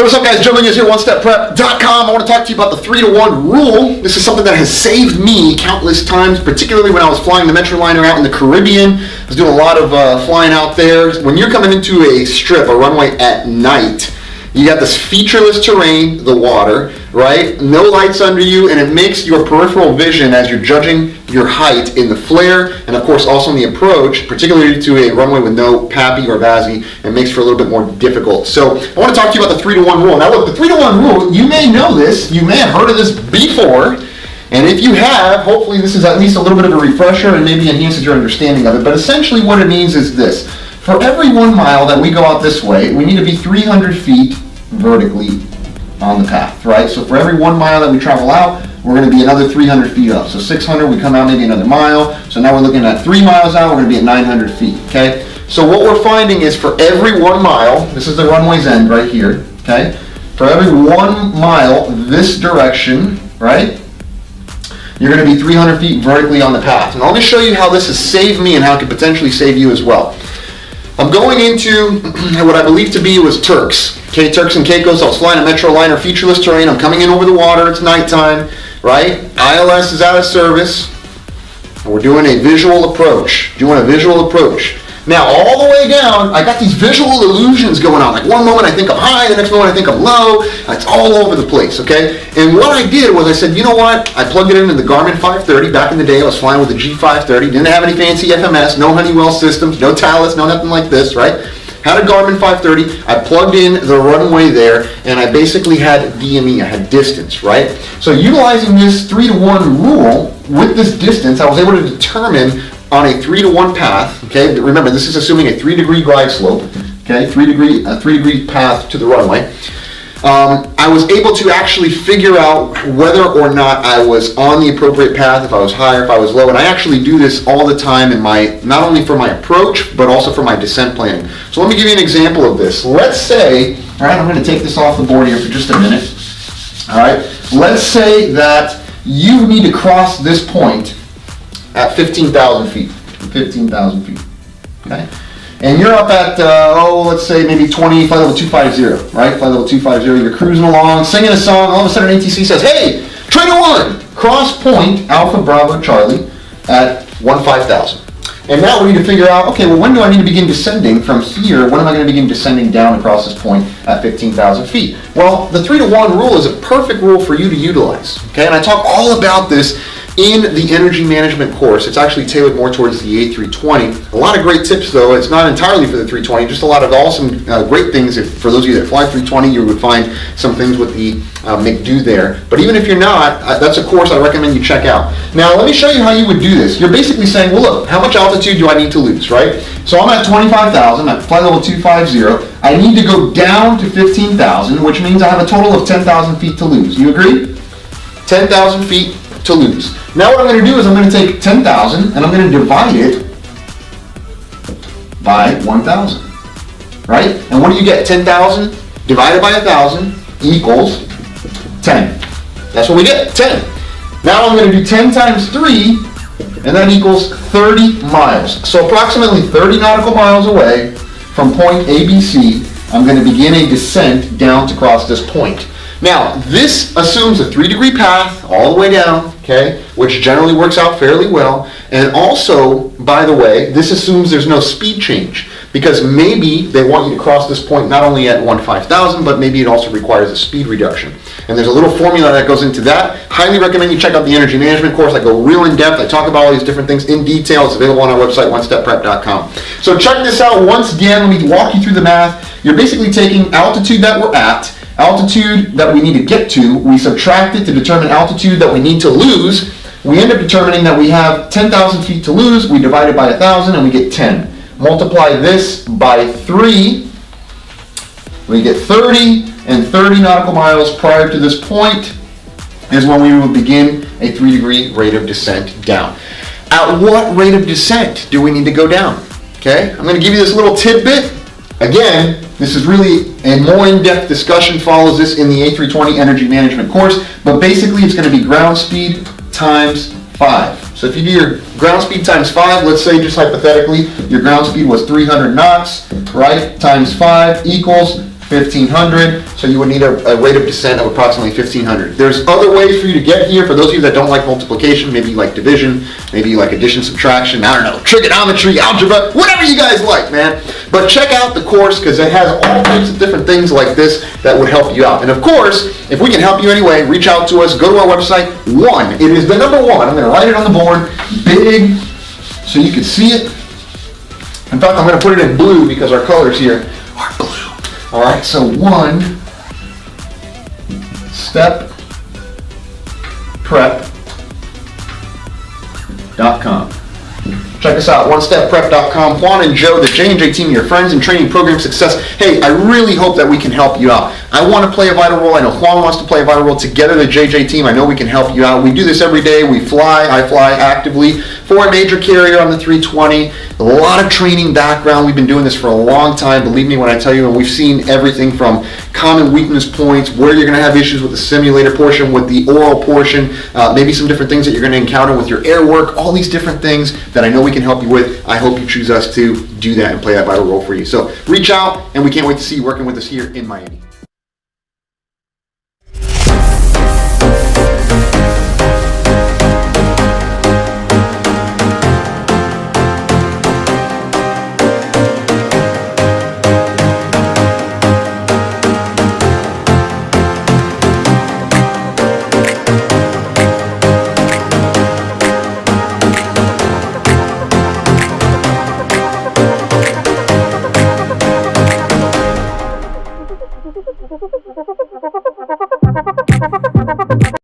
Hey, what's up guys, Joe Munoz here, OneStepPrep.com. I want to talk to you about the 3-to-1 rule. This is something that has saved me countless times, particularly when I was flying the Metroliner out in the Caribbean. I was doing a lot of flying out there. When you're coming into a strip, a runway at night, you got this featureless terrain, the water, right? No lights under you, and it makes your peripheral vision as you're judging your height in the flare, and of course also in the approach, particularly to a runway with no PAPI or VASI, it makes for a little bit more difficult. So I want to talk to you about the 3-to-1 rule. Now look, the 3-to-1 rule, you may know this, you may have heard of this before, and if you have, hopefully this is at least a little bit of a refresher and maybe enhances your understanding of it. But essentially what it means is this. For every 1 mile that we go out this way, we need to be 300 feet vertically on the path, right? So for every 1 mile that we travel out, we're going to be another 300 feet up. So 600, we come out maybe another mile. So now we're looking at 3 miles out, we're going to be at 900 feet, okay? So what we're finding is for every 1 mile, this is the runway's end right here, okay? For every 1 mile this direction, right? You're going to be 300 feet vertically on the path. And let me show you how this has saved me and how it could potentially save you as well. I'm going into what I believe to be was Turks. Okay, Turks and Caicos. I was flying a Metroliner featureless terrain. I'm coming in over the water. It's nighttime, right? ILS is out of service. And we're doing a visual approach. Now, all the way down, I got these visual illusions going on. Like one moment I think I'm high, the next moment I think I'm low. It's all over the place, okay? And what I did was I said, you know what? I plugged it into the Garmin 530. Back in the day, I was flying with the G530. Didn't have any fancy FMS, no Honeywell systems, no Thales, no nothing like this, right? Had a Garmin 530. I plugged in the runway there, and I basically had DME. I had distance, right? So utilizing this 3-to-1 rule with this distance, I was able to determine on a 3-to-1 path, okay? Remember, this is assuming a 3-degree glide slope, okay? 3-degree path to the runway. I was able to actually figure out whether or not I was on the appropriate path, if I was high or if I was low, and I actually do this all the time in my, not only for my approach, but also for my descent planning. So let me give you an example of this. Let's say, all right, I'm going to take this off the board here for just a minute. All right, let's say that you need to cross this point at 15,000 feet, okay? And you're up at, let's say maybe flight level 250, right? Flight level 250, you're cruising along, singing a song, all of a sudden ATC says, hey, Trainer 1, cross point Alpha Bravo Charlie at 15,000. And now we need to figure out, okay, well, when do I need to begin descending from here? When am I going to begin descending down across this point at 15,000 feet? Well, the 3-to-1 rule is a perfect rule for you to utilize, okay? And I talk all about this in the energy management course. It's actually tailored more towards the A320. A lot of great tips though. It's not entirely for the 320, just a lot of awesome great things. For those of you that fly 320, you would find some things with the McDo there. But even if you're not, that's a course I recommend you check out. Now let me show you how you would do this. You're basically saying, well look, how much altitude do I need to lose, right? So I'm at 25,000, at flight level 250. I need to go down to 15,000, which means I have a total of 10,000 feet to lose. You agree? 10,000 feet to lose. Now what I'm going to do is I'm going to take 10,000 and I'm going to divide it by 1,000, right? And what do you get? 10,000 divided by 1,000 equals 10. That's what we get, 10. Now I'm going to do 10 times 3, and that equals 30 miles. So approximately 30 nautical miles away from point ABC, I'm going to begin a descent down to cross this point. Now, this assumes a 3-degree path all the way down, okay, which generally works out fairly well. And also, by the way, this assumes there's no speed change, because maybe they want you to cross this point not only at 15,000, but maybe it also requires a speed reduction. And there's a little formula that goes into that. Highly recommend you check out the energy management course. I go real in depth. I talk about all these different things in detail. It's available on our website, OneStepPrep.com. So check this out once again. Let me walk you through the math. You're basically taking altitude that we're at, altitude that we need to get to, we subtract it to determine altitude that we need to lose. We end up determining that we have 10,000 feet to lose. We divide it by 1,000 and we get 10. Multiply this by 3. We get 30, and 30 nautical miles prior to this point is when we will begin a 3-degree rate of descent down. At what rate of descent do we need to go down? Okay, I'm going to give you this little tidbit. Again, this is really a more in-depth discussion, follows this in the A320 energy management course, but basically it's going to be ground speed times 5. So if you do your ground speed times 5, let's say just hypothetically, your ground speed was 300 knots, right, times 5 equals 1,500, so you would need a rate of descent of approximately 1,500. There's other ways for you to get here. For those of you that don't like multiplication, maybe you like division, maybe you like addition, subtraction, I don't know, trigonometry, algebra, whatever you guys like, man. But check out the course because it has all types of different things like this that would help you out. And of course, if we can help you anyway, reach out to us, go to our website. It is the number one. I'm going to write it on the board, big, so you can see it. In fact, I'm going to put it in blue because our colors here are blue. All right, so onestepprep.com. Check us out, onestepprep.com. Juan and Joe, the J&J team, your friends in training program success. Hey, I really hope that we can help you out. I want to play a vital role. I know Juan wants to play a vital role. Together, the JJ team, I know we can help you out. We do this every day. I fly actively for a major carrier on the 320. A lot of training background. We've been doing this for a long time. Believe me when I tell you, and we've seen everything from common weakness points, where you're going to have issues with the simulator portion, with the oral portion, maybe some different things that you're going to encounter with your air work, all these different things that I know we can help you with. I hope you choose us to do that and play that vital role for you. So reach out, and we can't wait to see you working with us here in Miami.